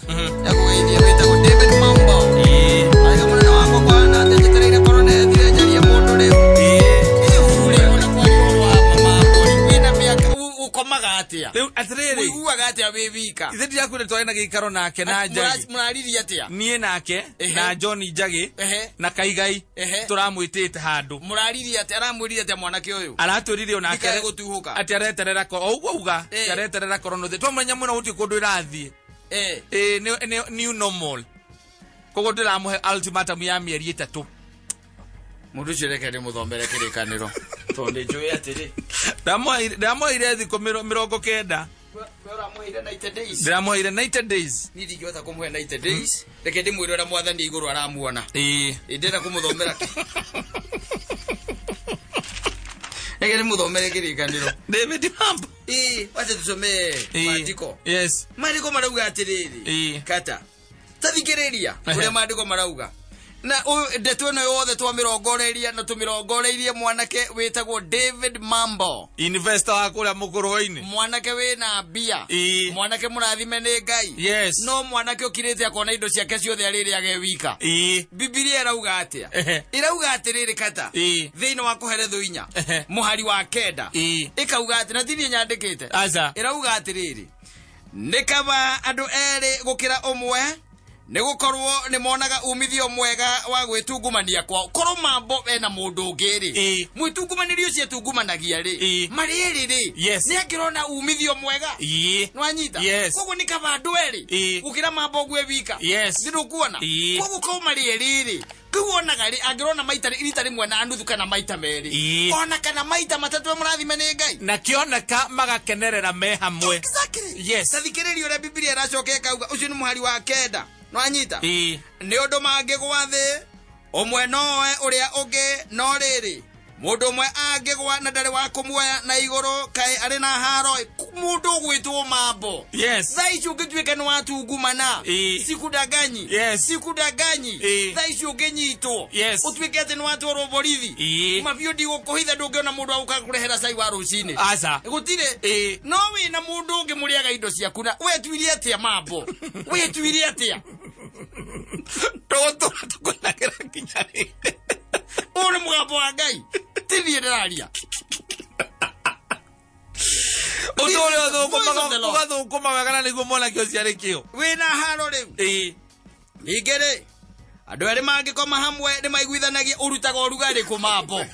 Yakugeithia witagwo David Mambo. Aiga munene wakwa kwana ndejetereire korone thire njari ya mundu riu. Uri ona kwa wa Mambo wina miaka ukomaga atia. Riu atiriri. Uiguaga atia wi wika. Ithe ndiakwire twari na gikaro nake na Njagi. Murariria atia. Nie nake na John Njagi na Kaigai turamwitite handu. Murariria atia aramwirire atia mwanake uyu. Aratwirire ona akere gutuhuka. Ati areterera ko uguo uga areterera korono the twamenya muno uti kundu irathie. New normal. Kogo ndiramuhe ultimatum ya mieri 3. Mundu cireke ndi muthombere kirikaniro. Tonde njui atiri. Ndamoire thiko 90. Uramuire 90 days. Ndamoire 90 days. Nidi ngihota kumuhe 90 days. Reke ndimwire ura mwathani iguru aramuona. Ndenda kumuthomera. Reke ndimuthomere kirikaniro. David Mambo. Wacha tusome maandiko. Yes. Maandiko marauga atiriri. Kata. Tathikiriria uria maandiko marauga. Na ndeto no yothe twamirongoreria na tumirongoreirie mwanake witagwo David Mambo. Investor wa kuria mukuruini. Mwanake wina mbia. Mwanake murathime ni Ngai. Yes. No mwanake ukirite akona indo ciake ciothe ariri age wika. Biblia irauga atia. Irauga atiriri kata. Thiini wa kuherethu inya. Muhari wa kenda. Ikauga ati na thini nyandikite. Aza. Irauga atiriri. Nikaba andu eri gukira umwe. Nigukorwo ni monaga umithio mwega wa gwitungumania kwao. Korwo Mambo ena mundu ungiri mwitungumanirio cie tungumanagia ri mari eri ri ni akirona umithio mwega nwanyita koguo ni kaba andu eri gukira Mambo gwe wika ndirukuona koguo ko mari eri ri kuonaga ri angirona maita rita rimwe na nuthu kana maita meri ona kana maita matatu murathime ni Ngai na kioneka magakenerera me hamwe. Yes. Tathikiririo ria Biblia iracoka ikauga ucio ni muhari wa kenda. Nwanyita ni undu mangigwa thi umwe noe uria ungi no riri mundu umwe angigwa na ndari wa kumuoya na iguru kai ari na haro mundu gwitwo Mambo. Thaici ungituika ni watungumana sikudaganyi sikudaganyi thaici unginyitwo utuike ati ni watwaro borithi mabio ndi gukuhitha ndungiona mundu auka kurehera cai wa rucini gutire no wi na mundu ungi muriaga indo ciaku na we twirie atia Mambo we twirie atia toto tukunagira kinyari uri mugambo wa Ngai tithie ndiraria Otole ugathukuma wegana niguo mwana kio ciari kio wina haro riu ningere andu eri mangikoma hamwe ni maiguithanagia urutaga urugari ku Mambo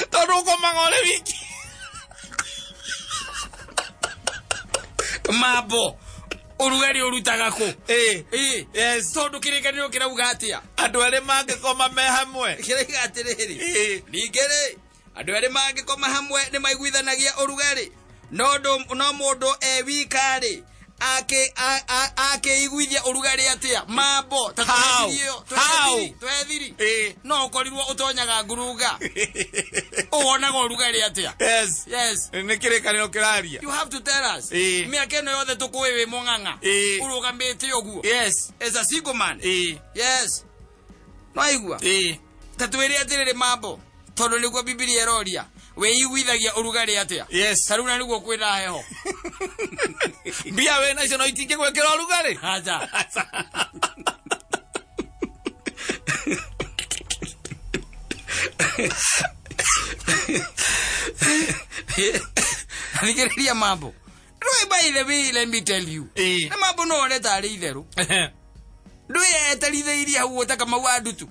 tondu ukomaga uri wiki Mambo urugari urutaga ku yes tondu kirikaniro kirauga atia andu eri mangikoma me hamwe kiriga atiriri ningere andu eri mangikoma hamwe ni maiguithanagia urugari no mundu wikari ake iguithia urugari atia Mambo twethiri no ukorirwo utonyaga nguruga uonaga urugari atia yes ni kirikaniro kiraria you have to tell us miaka ino yothe tukuwi wi mung'ang'a urugamite uguo as a single man yes no aigua tatwiri atiriri Mambo tondu niguo Biblia iroria weiguithagia urugari atia taruna niguo kwina heho mbia we na cio itinge gwekera urugari aja Nigeriria Mambo by the way let me tell you na Mambo no ole tari itheru ndwe eteritheirie hau utaka mawandutu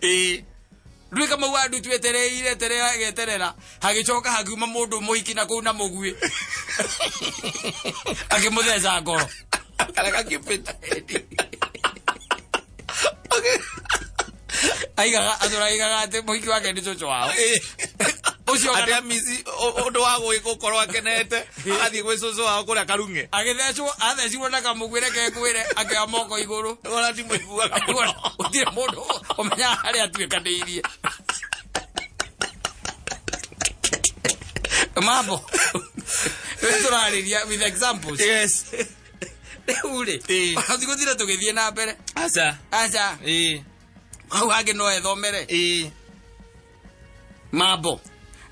ndwe kama wandutu etereira hagicoka hagiuma mundu muhiki na kuu na mugui akimutheca ngoro kareka kipita aigaga athuraigaga ati muhiki wake ni cucu wao ucio atia mizi undu wa gukorwo akenete athie gwi cucu wao kuria karunge agithecwo athecirwo na kamugwire kegwire akia moko iguru ona ti muiguaga utire mundu umenya hari atuikaniirie Mambo turariria with examples ule azigotira tugithie na mbere acha au hage no ethomere Mambo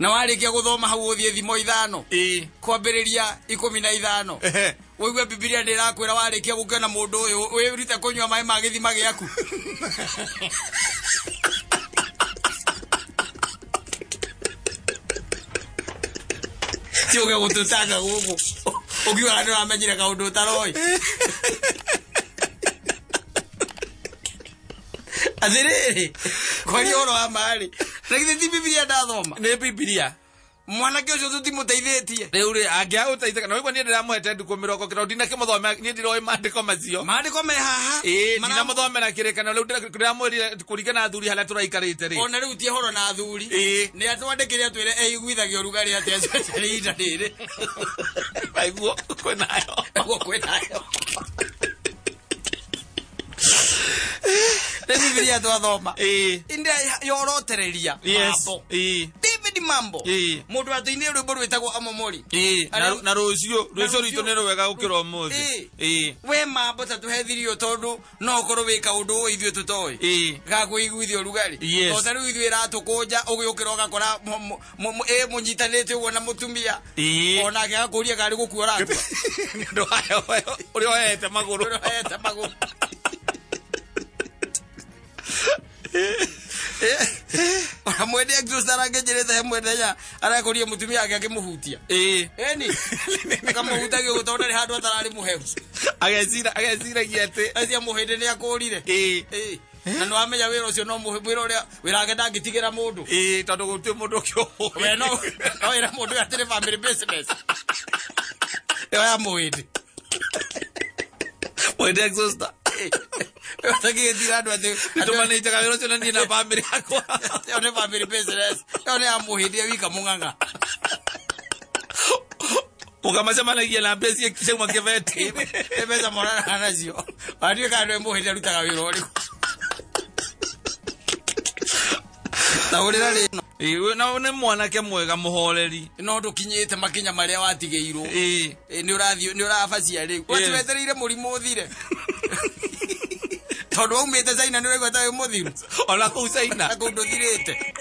na warikia guthoma hau uthie thimo 5 kwambiriria 15 Wewe Biblia ndirakwira warikia gukena mundu uyu wirite kunywa mai ma githima giaku Tioge gututanga gugu ukiwa ndo amenyire kaundu taroi Aziriri kwa yoro amali Nakiti Biblia ndathoma ne Biblia mwana ke ucio tutimuteithĩtie riu ri angia uteithika na wigwa ni ndiramwete nduko 20 ndina kimuthome ni ndiroi mandiko macio mandiko me haha mana muthomera kirekana riu ndiramwirire kuringana athuri hala turaikarite ri ona riu tie horo na athuri ni atwandikire atwire eigwithagio rugari ate ri ida riri baiguo kwenayo Biblia twathoma inde yorotereria mambo David Mambo mundu atuine rwimbo rwitagwo Amomori na rucio rito nero wega gukira umuthi we mambo tatuhethirio tondu no korwo wika undu ithio tutoi gakuiguithio rugari tondu riu ithio iratukunja ugiukira ugakora munyitanite uguo na mutumia ona agakuria gari gukuora atu ndo ayo uri oete maguru Mwende exostara ngejerete he mwendenya arakoria mutumia yake akimuhutia eni akamuhutagia gutonda ri handu atarari muhehu agecira giete acia muhinde ni akurire na no amenya wira ucio no muhwira uria wirage ndangitigira mundu tondu gutwe mundu kyo we no ira mundu atire family business ya muhinde mwende exosta Taki tirado ate atomane chakavero chona ni na family yako one family business one amuhidia wika munganga ukamasema na yela pesi kisha mwakevete ebeza morana anazio adiwe kando muhidia rutaga wiro ri Taurira rino na one mwana ke mwega muhoreri no ndukinyite makinya maria watigeirwo ni urathio ni urafacia ri watiwetereire murimu uthire Tondu umite Zaina ni wegwa tayo muthiru ona ku Zaina akundu thirite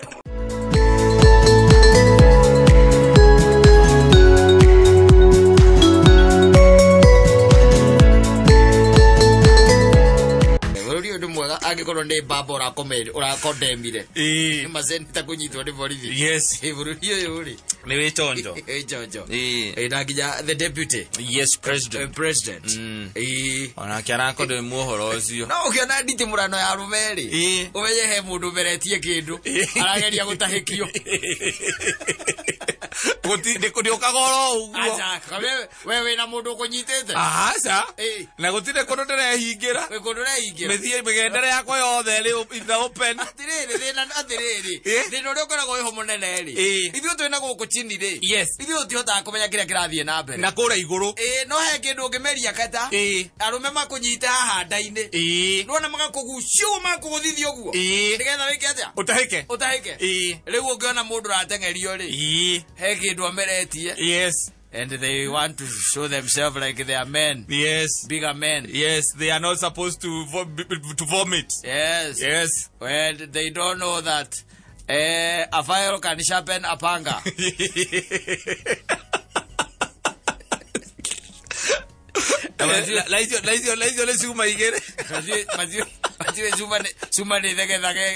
Wewe ndio mwega angikorwo ndi baba urakondemire ni mazeni kunyitwo ni borithi yes ivururio yuri ni wichonjo chonjo ndakinya the deputy yes president ona kiara ko de muhoro ucio no ukiona nditi murano ya rumeri umenye he mundu meretie kindu arageria gutahikio Kuti ndio kagoro uguo acha wewe na mundu kunyitete acha na gutire kono nderehingira we kono nderehingira methie migendere yakwa yothe ri open atiriri thino rio koragwo iho munene ri ithio twina guku chini ri ithio tihota kumenya kire kirathie na mbere na kura iguru no he kindu ngimeria kata arume makunyita haha ndaine nuona magakugucio makuguthithio guo ndigetha wike atia utahike riu ungiona mundu ratengerio ri he kindu ameretie and they want to show themselves like they are men. Yes. Bigger men. Yes, they are not supposed to vomit. Yes. Well, they don't know that a fire can sharpen a panga. Laizio suma igere. Suma ni thege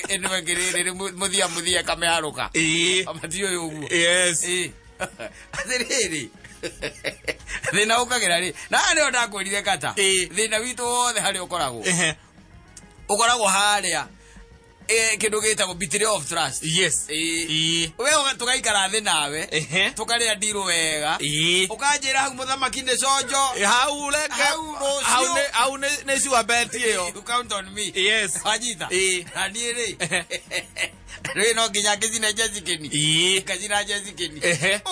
enwe ngiri muthia kameharuka. Amatio yugu. Yes. Atiriri. Thina ukagira ri na ni ndakwirire kata thina witu wothe hari ukoragwo haria kindu gitagwo betrayal of trust wewe tugaikara thi nawe tukaria ndiru wega ukanjira hau muthamaki ni sonjo hau ne siwa beti yo you count on me ajita ani ri Rwe no nginya ngithina jezikeni kajira jezikeni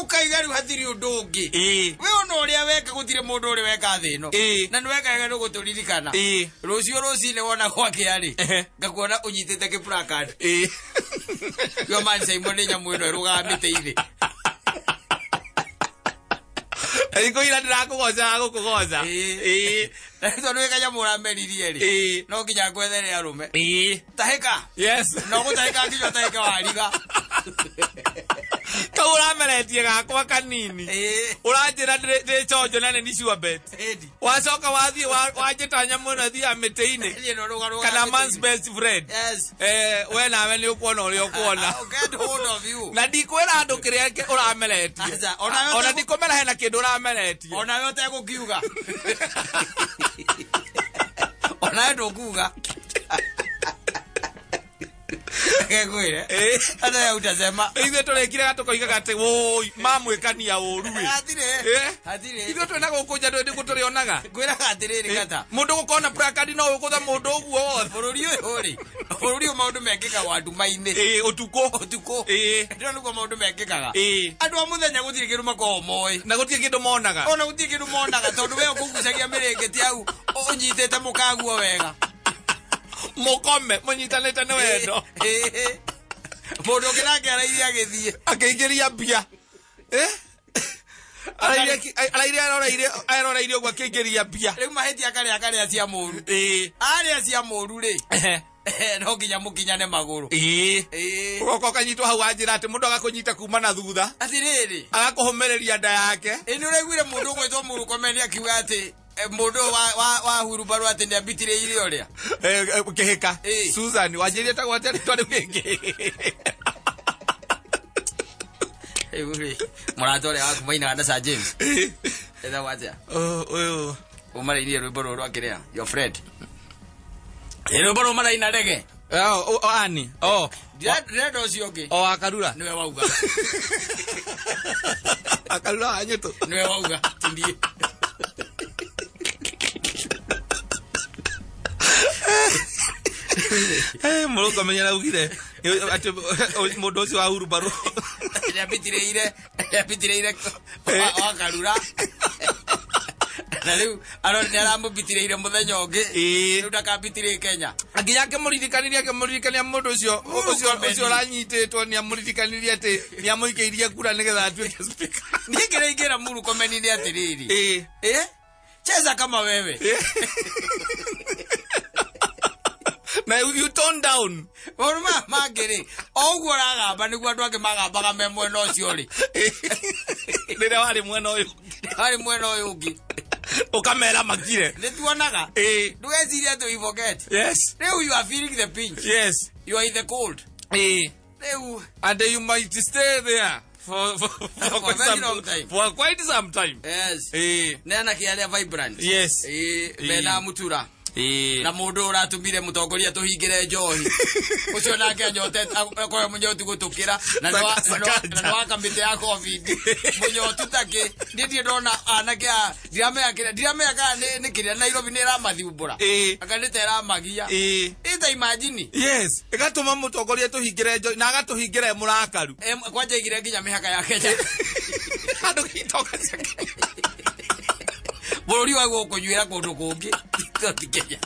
ukaigaru hathiri undu ungi we ona uria weka gutire mundu uri weka thino na ni weka wega guturirikana rucio rucine wona gwake ari ngakuona unyitite ki placard yo man Simon ni nyamu ino rugamite ire Iko ila ndirakugoca gukugoca tondu weka nyamu rameririe ri no nginya gwethere arume tahika yes no gutahika nginya tahika wariga kaura meletie gakwa kanini urajira de chojo nane ni sure bet wacoka wathi wajitanya muno thi amiteini kana man's best friend we nawe ni ukuona uri ukuona get hold of you na ndikwira andu kiria urameletie ona ndikomera hena kindu urameletie ona yote gukiuga ona ndo kuga Kegwire ana ya utasema ithe turekire gatukoiga gate woi mamwikania uruwe atire ithe twena gukuja ndi guturionaga gwira gatiriri gata mundu gukona prakadi no ukutha mundu uguo bururi uri maundu mekika watu maine utuko ndio nuko maundu mekikaga andu amuthenya gutiri kindu makomoi na gutiri kindu monaga ona gutiri kindu monaga tondu we ukugucagia mirengeti au unyitete mukaguo wega mukome munyitanete ne wendo mundu kinake arairia githie akeingiria bia arairia gwa keingiria bia riu maheti akaria cia muru aria cia muru ri no nginya mukinyane maguru ugoko kanyitwo hau anjira ati mundu agakunyita kuma na thutha atiriri agakuhumereria nda yake inu regwire mundu ugwitwo muru komeni akiuga ati mundu wa huru baru ati ndi ambitire ire uria kihika Susan wajirie ta gwate twari kingi uri muratore aku maina na Sir James eda wacha umara ire rwimbo rwa kiria your friend rwimbo rwa mara ina ndege ani red osioke akarura niwe wauga akarura anyito niwe wauga tindie muruko menyera ugire ati mundu ucio wa huru baru yapitireire akarura na riu aramubitireire muthenya ungi riu ndakambitire Kenya aginya kemuririkania mundu ucio ranyititwo ni amuririkanirie ati ni amuikeirie kura nigetha atuike speaker nikireingera muru komeni atiriri cheza kama wewe na you turn down orma magere ogwo ragamba niguo andu ange magambaga me mwena ucio ri rira wari mwena uyu ungi ukamera makire nituonaga ndugeciria tu forget yes now you are feeling the pinch yes you are in the cold now and you might stay there for quite some time yes nena kialia vibrant yes bena mutura na mundu uratumire mutongoria tuhingire njohi ucio nake nyote akoya munyoti gutukira na no kamite ya covid munyotu take nditi ndona anake ndirameka ni kiria Nairobi ni ramathiumbura akanite ramagia ita imagine yes igatuma mutongoria tuhingire njohi na agatuhingire murakaru kwanja igire nginya mihaka ya Kenya andu gitoka bururi wa gukunyuira kundu kungi Kenya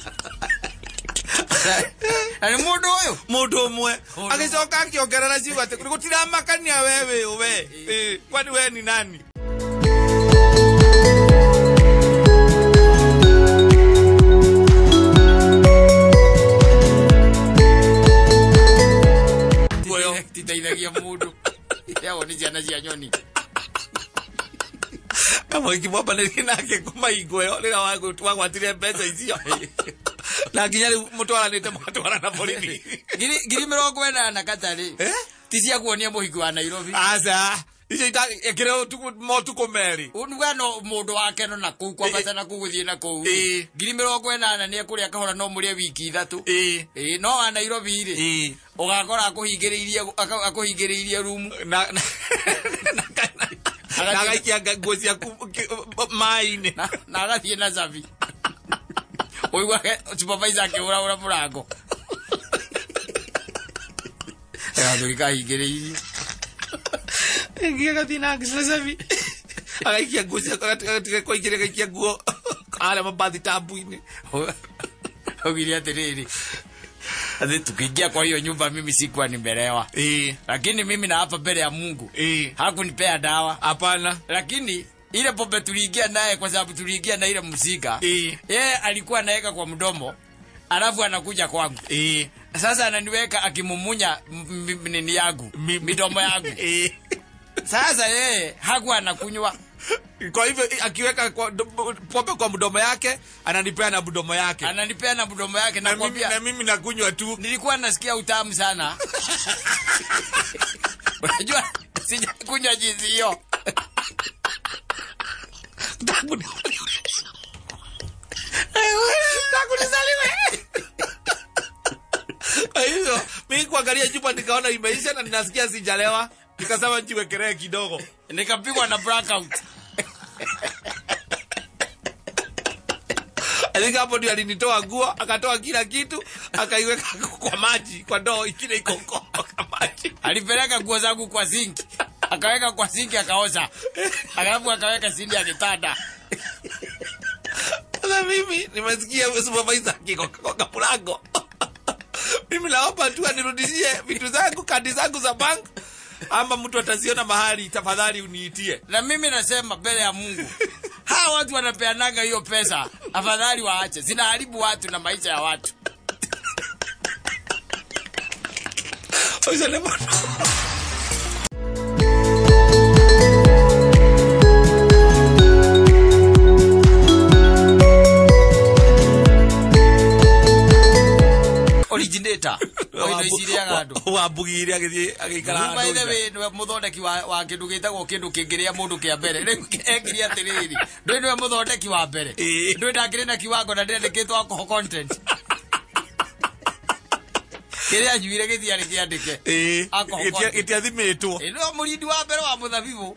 ani mundu umwe agicoka akiongerera ciugo ati gutiramakania wewe kwani we ni nani titaithagia mundu yao ni ciana cia nyoni kama ikibomba nake kuma igwe rira wagwatire mbeca icio na nginya mutwaranite mwatwara na borithi ngiri 40 na katari tisia kuonia muhiki wa Nairobi asa icio ikire motuko meri unuga no mundu wake no na kuu kwa bata na kuguthie na kuu ngiri 40 ni akuria kahora no murie wiki 3 no wa Nairobi ri ugakora akuhingiriirie room na agaikia nguo ciaku maini na agathie na zavi oigwa supervisor akiura murango thurika hingiriirie ngia gathie na zavi agaikia nguo ciaku agaikia nguo ale mabathi tabu-ini ogiri atiriri ati tukiingia kwa hiyo nyumba mimi sikuwa nimelewa lakini mimi na hapa mbele ya Mungu hakunipea dawa hapana lakini ile pombe tuliingia naye kwa sababu tuliingia na ile muzika yeye alikuwa anaweka kwa mdomo alafu anakuja kwangu sasa ananiweka akimumunya nini yangu midomo yangu Sasa yeye hakuwa anakunywa. Kwa hivyo akiweka pombe kwa mdomo yake, ananipea na mdomo yake. Ananipea na mdomo yake na kwambia na mimi nakunywa tu. Nilikuwa nasikia utamu sana. Unajua sijakunywa jinsi hiyo. Kwa hivyo mimi kuangalia chupa nikaona imeisha na ninasikia sijalewa, nikasema nijiwekelee kidogo, nikapigwa na blackout. Alika hapo ndio alinitoa nguo, akatoa kila kitu, akaiweka kwa maji, kwa ndoo ikile iko kwa maji. Alipeleka nguo zangu kwa sinki, akaweka kwa sinki akaosha. Alafu akaweka sindi ya kitanda. Na mimi nimesikia supervisor kwa mlango. Mimi naomba tu anirudishie vitu zangu, kadi zangu za bank, ama mtu ataziona mahali, tafadhali uniitie. Na mimi nasema mbele ya Mungu, hawa watu wanapeanaga hiyo pesa, afadhali waache. Zinaharibu watu na maisha ya watu. Originator wa bugiri agikara by the way no muthondeki wa kindu gitagwo kindu kingiria mundu kia mbere riu ekiria atiriri ndui no muthondeki wa mbere ndui ndakire na kiwango na ndendeketwo ko content kiria juire githiari kiandike gitiathimitwo no murindi wa mbere wa muthabibu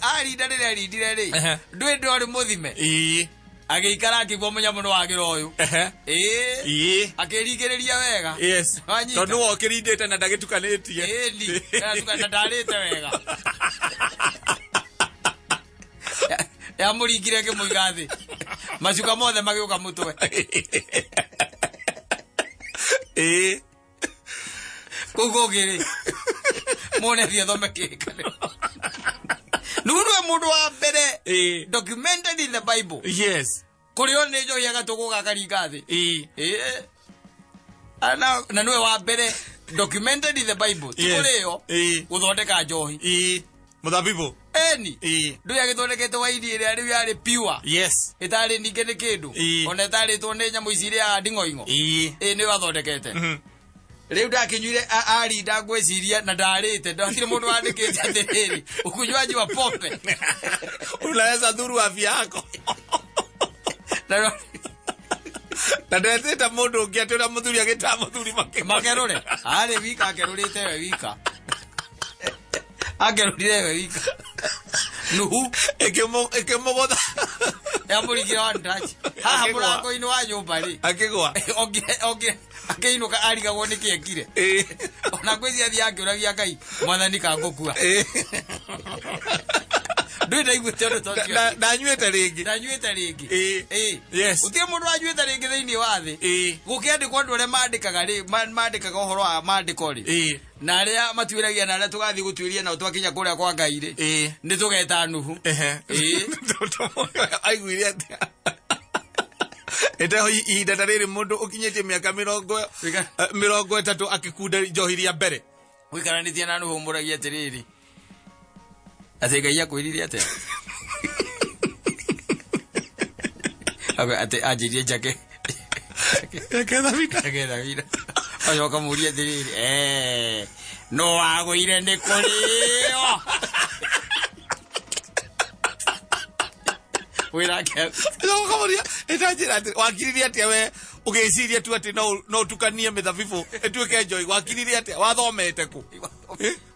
arinda rire arindire ri ndui ndori muthime ageikara akigwo munyamuno wa giroyu akirigiriria wega yes tondu wokirindite na ndagitukanetie ni tukana ndarite wega ya muringire ngimuigathi macuka mothe magiuka mutwe kugogiri mone thia thome kikane Nunwe mundu wa mbere documented in the Bible. Yes. Kurio nejo yaga tuguga karingathi. Ana na nwe wa mbere documented in the Bible. Tukurio guthondeka njohi. Muthabibu. Eni. Ndu yagithondekete wa iria ria riu yari pure. Yes. Itari ninge ni kindu. Ona itari twone nyamu iciria ndingoingo. Ni wathondekete. Riu ndakinyuire ari ndagweciria na ndarite ndatire mundu wandikite atiriri ukunywaji wa pombe unaweza dhuru afya yako na ndetete mundu ungiatira muthuri agita muthuri makerore ari wika akerurite we wika akerurire we wika nuhu ekemogotha ya murigira wa ndachi ha murango ino wa nyumba ri akigwa okay akeinuka arigagwo ni kiekire ona kwezi athi akiuragia Ngai mwathani kangukua ndui ndaiguite ndo tokio ndanyuite ringi yes utie mundu anyuite ringi thiini wa thi gukiandikwo andu aria mandikaga ri mandikaga uhoro wa mandiko ri na aria matuiragia na aria tugathi gutuiria na twakinya kuria kwa Ngai ri ni tugeta nuhu aiguire atia Eto ihinda tariri mundu ukinyetie miaka 30 akikunda njohiria mbere wikaranitie na nuhu muragia atiriri ati Ngai akwirire atia ate ajirie jake aketha vita ayoka muria atiriri no wagwire ni kurio wirake no kamuria etajira ati wakiriria ati we ugeciria tu ati no tukanie mithabibu etuike njoi wakiriria ati wathomete ku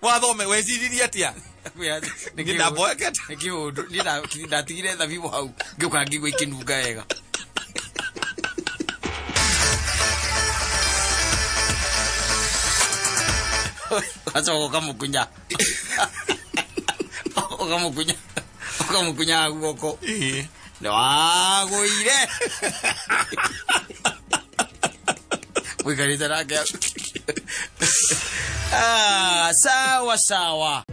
wathome weciriria ati ngidaboekete ngiundu ndatigire thabibu hau ngiuka ngigwa ikinunga wega aso kamukunya okamukunya guoko no agwire wikarite nake sawa